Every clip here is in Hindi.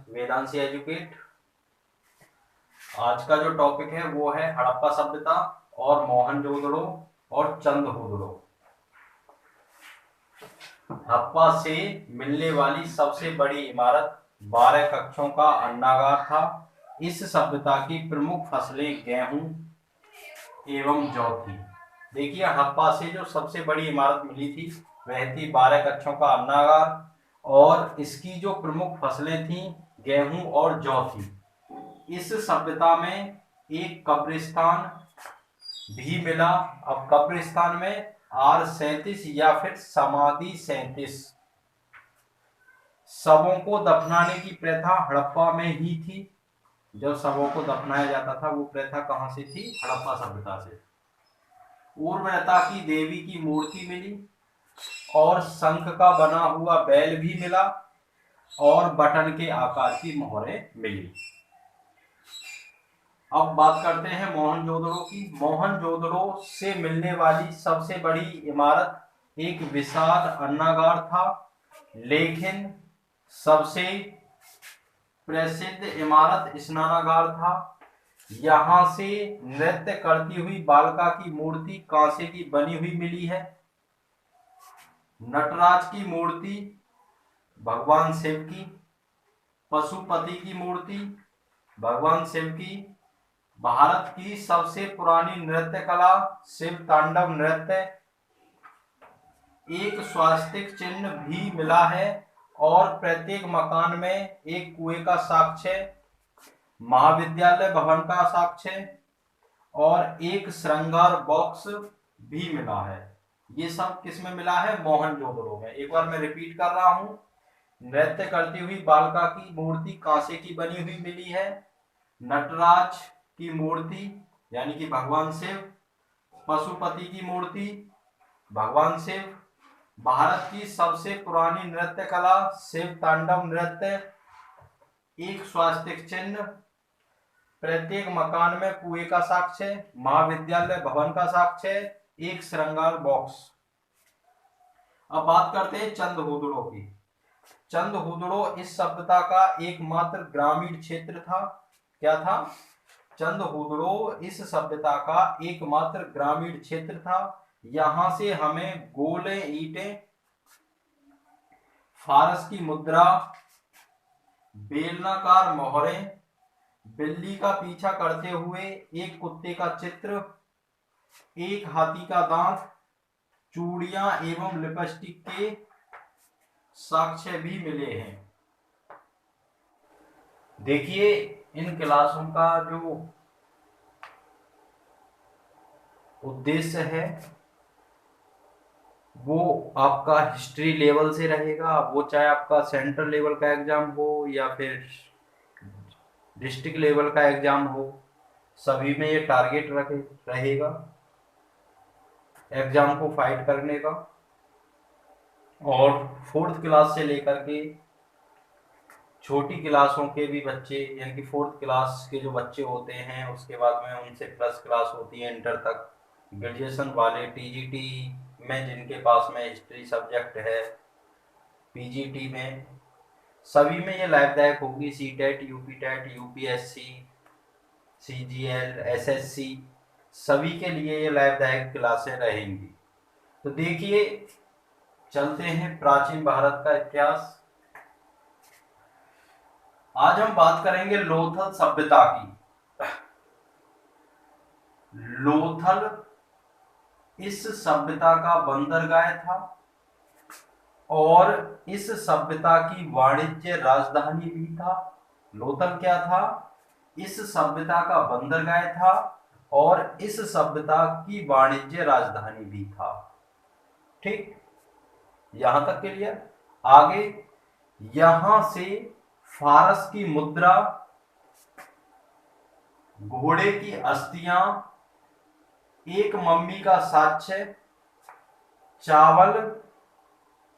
वेदांशी एजुकेट। आज का जो टॉपिक है वो है हड़प्पा सभ्यता और मोहनजोदड़ो और चंद्रहूदड़ो। हड़प्पा से मिलने वाली सबसे बड़ी इमारत 12 कक्षों का अन्नागार था। इस सभ्यता की प्रमुख फसलें गेहूं एवं जौ थी। देखिए, हड़प्पा से जो सबसे बड़ी इमारत मिली थी वह थी 12 कक्षों का अन्नागार, और इसकी जो प्रमुख फसलें थी गेहूं और जौ थी। इस सभ्यता में एक कब्रिस्तान भी मिला। अब कब्रिस्तान में R37 या फिर समाधि 37 शवों को दफनाने की प्रथा हड़प्पा में ही थी। जब शवों को दफनाया जाता था वो प्रथा कहां से थी? हड़प्पा सभ्यता से। उर्वरता की देवी की मूर्ति मिली और शंख का बना हुआ बैल भी मिला और बटन के आकार की मोहरें मिली। अब बात करते हैं मोहनजोदड़ो की। मोहनजोदड़ो से मिलने वाली सबसे बड़ी इमारत एक विशाल अन्नागार था, लेकिन सबसे प्रसिद्ध इमारत स्नानागार था। यहां से नृत्य करती हुई बालिका की मूर्ति कांसे की बनी हुई मिली है। नटराज की मूर्ति भगवान शिव की, पशुपति की मूर्ति भगवान शिव की, भारत की सबसे पुरानी नृत्य कला शिव तांडव नृत्य, एक स्वास्तिक चिन्ह भी मिला है और प्रत्येक मकान में एक कुएं का साक्ष्य, महाविद्यालय भवन का साक्ष्य और एक श्रृंगार बॉक्स भी मिला है। ये सब किसमें मिला है? मोहनजोदड़ो में। एक बार मैं रिपीट कर रहा हूं। नृत्य करती हुई बालिका की मूर्ति कांसे की बनी हुई मिली है। नटराज की मूर्ति यानी कि भगवान शिव, पशुपति की मूर्ति भगवान शिव, भारत की सबसे पुरानी नृत्य कला शिव तांडव नृत्य, एक स्वास्तिक चिन्ह, प्रत्येक मकान में कुएं का साक्ष्य, महाविद्यालय भवन का साक्ष्य, एक श्रृंगार बॉक्स। अब बात करते हैं चंद्रहूदड़ो की। चंद्रहूदड़ो इस सभ्यता का एकमात्र ग्रामीण क्षेत्र था। क्या था? चंद्रहूदड़ो इस सभ्यता का एकमात्र ग्रामीण क्षेत्र था। यहां से हमें गोले ईंटें, फारस की मुद्रा, बेलनाकार मोहरें, बिल्ली का पीछा करते हुए एक कुत्ते का चित्र, एक हाथी का दांत, चूड़ियां एवं लिपस्टिक के साक्ष्य भी मिले हैं। देखिए, इन क्लासों का जो उद्देश्य है वो आपका हिस्ट्री लेवल से रहेगा। वो चाहे आपका सेंट्रल लेवल का एग्जाम हो या फिर डिस्ट्रिक्ट लेवल का एग्जाम हो, सभी में ये टारगेट रहेगा एग्जाम को फाइट करने का। और 4th क्लास से लेकर के छोटी क्लासों के भी बच्चे, यानी कि 4th क्लास के जो बच्चे होते हैं उसके बाद में उनसे प्लस क्लास होती है इंटर तक, ग्रेजुएशन वाले, टीजीटी में जिनके पास में हिस्ट्री सब्जेक्ट है, पीजीटी में, सभी में ये लाभदायक होगी। CTET, UPTET, UPSC, CGL, SSC, सभी के लिए ये लाभदायक क्लासें रहेंगी। तो देखिए, चलते हैं प्राचीन भारत का इतिहास। आज हम बात करेंगे लोथल सभ्यता की। लोथल इस सभ्यता का बंदरगाह था और इस सभ्यता की वाणिज्य राजधानी भी था। लोथल क्या था? इस सभ्यता का बंदरगाह था और इस सभ्यता की वाणिज्य राजधानी भी था। ठीक, यहां तक क्लियर। आगे, यहां से फारस की मुद्रा, घोड़े की अस्थियां, एक मम्मी का साक्ष्य, चावल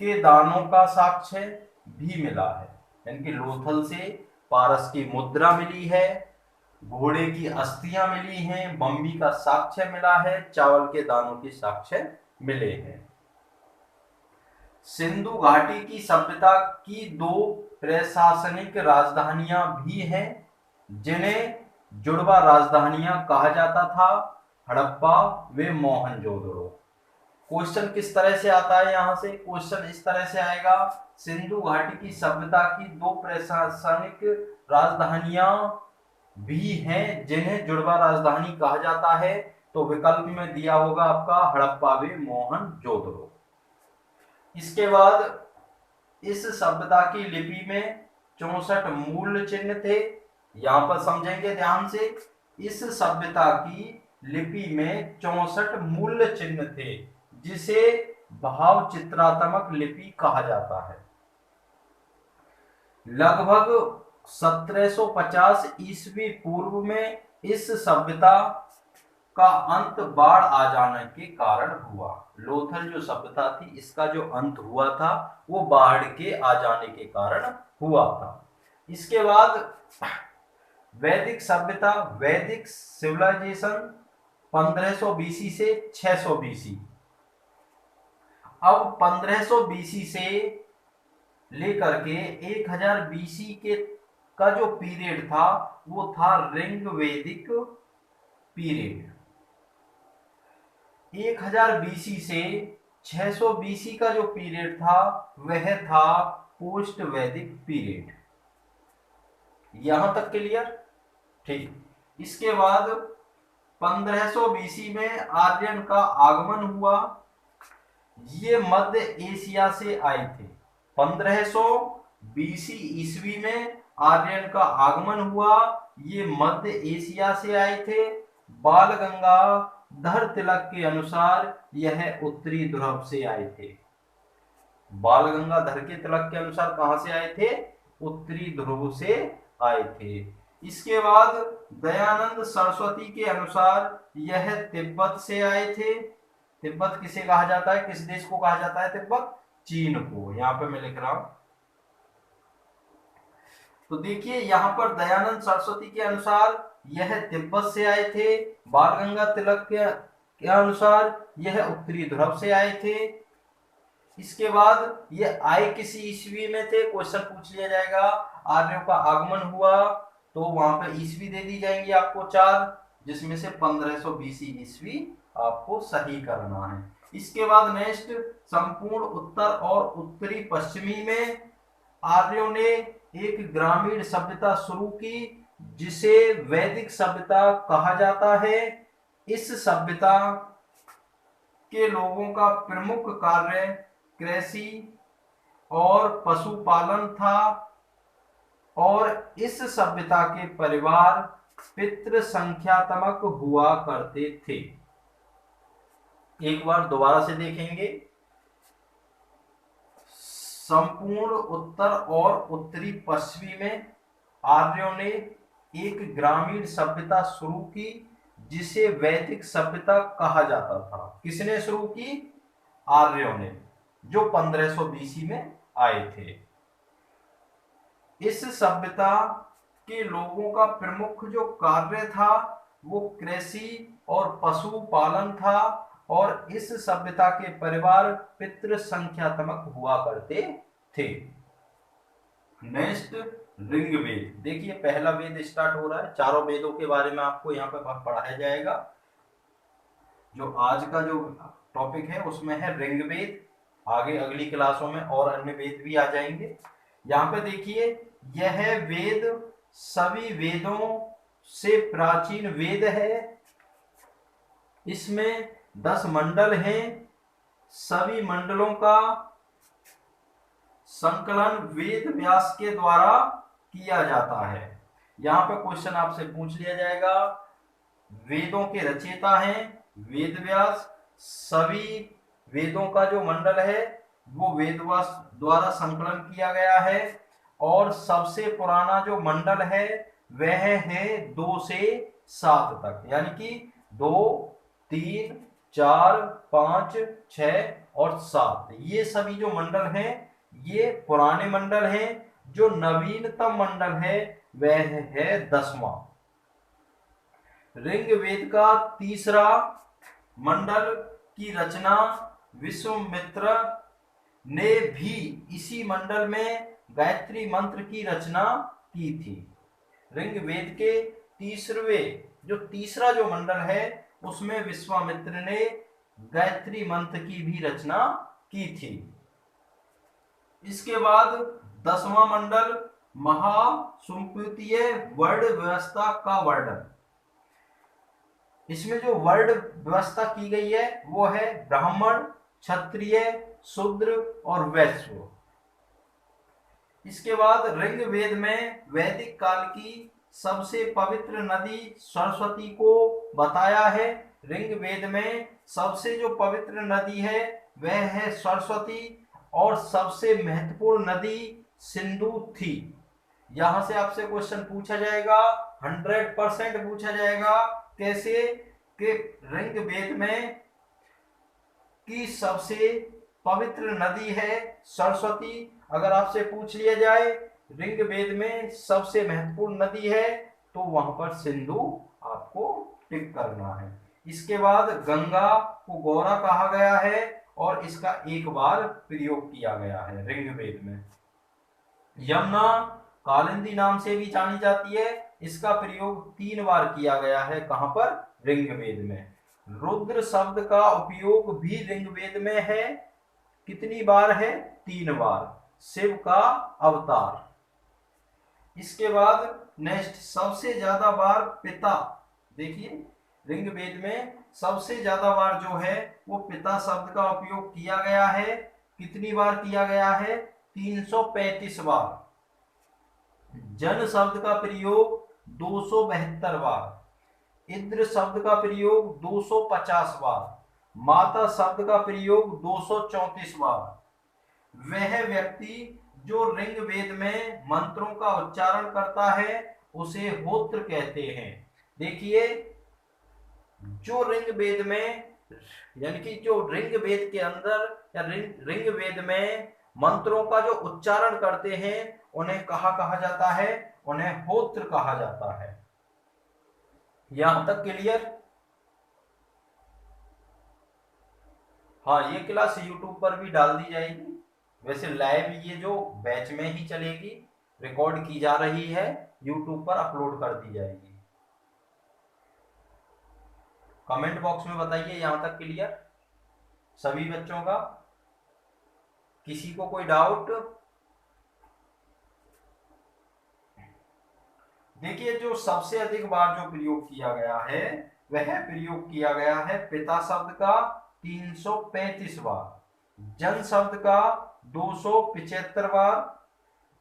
के दानों का साक्ष्य भी मिला है। यानी कि लोथल से पारस की मुद्रा मिली है, घोड़े की अस्थियां मिली हैं, मम्मी का साक्ष्य मिला है, चावल के दानों के साक्ष्य मिले हैं। सिंधु घाटी की सभ्यता की दो प्रशासनिक राजधानियां भी हैं जिन्हें जुड़वा राजधानियां कहा जाता था, हड़प्पा व मोहनजोदड़ो। क्वेश्चन किस तरह से आता है, यहां से क्वेश्चन इस तरह से आएगा, सिंधु घाटी की सभ्यता की दो प्रशासनिक राजधानियां भी हैं जिन्हें जुड़वा राजधानी कहा जाता है, तो विकल्प में दिया होगा आपका हड़प्पा व मोहनजोदड़ो। इसके बाद इस सभ्यता की लिपि में 64 मूल चिन्ह थे। यहां पर समझेंगे ध्यान से, इस सभ्यता की लिपि में 64 मूल चिन्ह थे जिसे भाव चित्रात्मक लिपि कहा जाता है। लगभग 1750 ईस्वी पूर्व में इस सभ्यता का अंत बाढ़ आ जाने के कारण हुआ। लोथल जो सभ्यता थी इसका जो अंत हुआ था वो बाढ़ के आ जाने के कारण हुआ था। इसके बाद वैदिक सभ्यता, वैदिक सिविलाइजेशन 1500 बीसी से 600 बीसी। अब 1500 बीसी से लेकर के 1000 बीसी के का जो पीरियड था वो था ऋग वैदिक पीरियड। 1000 बीसी से 600 बीसी का जो पीरियड था वह था पोस्ट वैदिक पीरियड। यहां तक क्लियर? ठीक। इसके बाद 1500 बीसी में आर्यन का आगमन हुआ। ये मध्य एशिया से आए थे। 1500 बीसी ईस्वी में आर्यन का आगमन हुआ। ये मध्य एशिया से आए थे। बाल गंगाधर तिलक के अनुसार यह उत्तरी ध्रुव से आए थे। बाल गंगाधर के तिलक के अनुसार कहां से आए थे? उत्तरी ध्रुव से आए थे। इसके बाद दयानंद सरस्वती के अनुसार यह तिब्बत से आए थे। तिब्बत किसे कहा जाता है, किस देश को कहा जाता है तिब्बत? चीन को। यहां पे मैं लिख रहा हूं, तो देखिए यहां पर दयानंद सरस्वती के अनुसार यह तिब्बत से आए थे। बाल गंगा तिलक के अनुसार यह उत्तरी ध्रुव से आए थे। इसके बाद ये आए किसी ईस्वी में थे, क्वेश्चन पूछ लिया जाएगा। आर्यों का आगमन हुआ तो वहां पे ईस्वी दे दी जाएंगी आपको 4, जिसमें से 1500 बीसी ईस्वी आपको सही करना है। इसके बाद नेक्स्ट, संपूर्ण उत्तर और उत्तरी पश्चिमी में आर्यों ने एक ग्रामीण सभ्यता शुरू की जिसे वैदिक सभ्यता कहा जाता है। इस सभ्यता के लोगों का प्रमुख कार्य कृषि और पशुपालन था और इस सभ्यता के परिवार पितृ संख्यात्मक हुआ करते थे। एक बार दोबारा से देखेंगे, संपूर्ण उत्तर और उत्तरी पश्चिमी में आर्यों ने एक ग्रामीण सभ्यता शुरू की जिसे वैदिक सभ्यता कहा जाता था। किसने शुरू की? आर्यों ने, जो 1500 बीसी में आए थे। इस सभ्यता के लोगों का प्रमुख जो कार्य था वो कृषि और पशुपालन था और इस सभ्यता के परिवार पितृ संख्यात्मक हुआ करते थे। नेक्स्ट, ऋग्वेद। देखिए पहला वेद स्टार्ट हो रहा है। चारों वेदों के बारे में आपको यहाँ पे पढ़ाया जाएगा। जो आज का जो टॉपिक है उसमें है ऋग्वेद। आगे अगली क्लासों में और अन्य वेद भी आ जाएंगे। यहाँ पे देखिए, यह वेद सभी वेदों से प्राचीन वेद है। इसमें 10 मंडल हैं। सभी मंडलों का संकलन वेद व्यास के द्वारा किया जाता है। यहाँ पे क्वेश्चन आपसे पूछ लिया जाएगा, वेदों के रचयिता हैं वेद व्यास। सभी वेदों का जो मंडल है वो वेद व्यास द्वारा संकलन किया गया है और सबसे पुराना जो मंडल है वह है 2 से 7 तक, यानी कि 2, 3, 4, 5, 6 और 7। ये सभी जो मंडल हैं ये पुराने मंडल हैं। जो नवीनतम मंडल है वह है 10वां। ऋग्वेद का तीसरा मंडल की रचना विश्वामित्र ने भी इसी मंडल में गायत्री मंत्र की रचना की थी। ऋग्वेद के तीसरा जो मंडल है उसमें विश्वामित्र ने गायत्री मंत्र की भी रचना की थी। इसके बाद 10वां मंडल महासुंपतीय वर्ण व्यवस्था का वर्णन। इसमें जो वर्ण व्यवस्था की गई है वो है ब्राह्मण, क्षत्रिय, शूद्र और वैश्य। इसके बाद ऋग्वेद में वैदिक काल की सबसे पवित्र नदी सरस्वती को बताया है। ऋग्वेद में सबसे जो पवित्र नदी है वह है सरस्वती और सबसे महत्वपूर्ण नदी सिंधु थी। यहां से आपसे क्वेश्चन पूछा जाएगा, 100% पूछा जाएगा। कैसे कि ऋग्वेद में की सबसे पवित्र नदी है सरस्वती। अगर आपसे पूछ लिया जाए ऋग्वेद में सबसे महत्वपूर्ण नदी है तो वहां पर सिंधु आपको टिक करना है। इसके बाद गंगा को गौरा कहा गया है और इसका एक बार प्रयोग किया गया है ऋग्वेद में। यमुना कालिंदी नाम से भी जानी जाती है, इसका प्रयोग 3 बार किया गया है। कहां पर? ऋग्वेद में। रुद्र शब्द का उपयोग भी ऋग्वेद में है। कितनी बार है? 3 बार। शिव का अवतार। इसके बाद नेक्स्ट सबसे ज्यादा बार पिता, देखिए ऋग्वेद में सबसे ज्यादा बार जो है वो पिता शब्द का उपयोग किया गया है। कितनी बार किया गया है? 335 बार। जन शब्द का प्रयोग 272 बार। इंद्र शब्द का प्रयोग 250 बार। माता शब्द का प्रयोग 234 बार। वह व्यक्ति जो ऋग्वेद में मंत्रों का उच्चारण करता है उसे होत्र कहते हैं। देखिए जो ऋग्वेद में यानी कि जो ऋग्वेद के अंदर या ऋग्वेद में मंत्रों का जो उच्चारण करते हैं उन्हें कहा जाता है? उन्हें होत्र कहा जाता है। यहां तक क्लियर? हाँ, ये क्लास YouTube पर भी डाल दी जाएगी। वैसे लाइव ये जो बैच में ही चलेगी, रिकॉर्ड की जा रही है, YouTube पर अपलोड कर दी जाएगी। कमेंट बॉक्स में बताइए यहां तक क्लियर सभी बच्चों का? किसी को कोई डाउट? देखिए जो सबसे अधिक बार जो प्रयोग किया गया है वह प्रयोग किया गया है पिता शब्द का 335 बार, जन शब्द का 275 बार,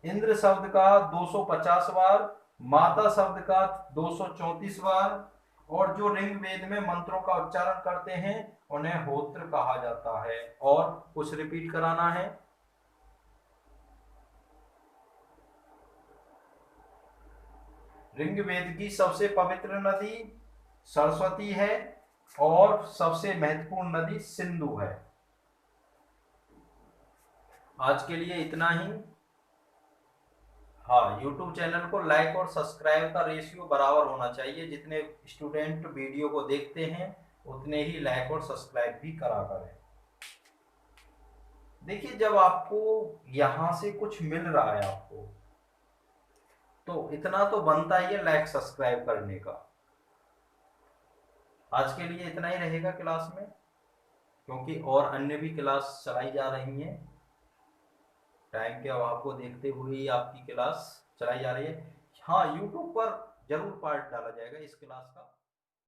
इंद्र शब्द का 250 बार, माता शब्द का 234 बार और जो ऋग्वेद में मंत्रों का उच्चारण करते हैं उन्हें होत्र कहा जाता है। और कुछ रिपीट कराना है? ऋग्वेद की सबसे पवित्र नदी सरस्वती है और सबसे महत्वपूर्ण नदी सिंधु है। आज के लिए इतना ही। हाँ, YouTube चैनल को लाइक और सब्सक्राइब का रेशियो बराबर होना चाहिए। जितने स्टूडेंट वीडियो को देखते हैं उतने ही लाइक और सब्सक्राइब भी करा करें। देखिए जब आपको यहां से कुछ मिल रहा है आपको तो इतना तो बनता ही है लाइक सब्सक्राइब करने का। आज के लिए इतना ही रहेगा क्लास में, क्योंकि और अन्य भी क्लास चलाई जा रही हैं। टाइम के अभाव को देखते हुए ही आपकी क्लास चलाई जा रही है। हाँ, YouTube पर जरूर पार्ट डाला जाएगा इस क्लास का।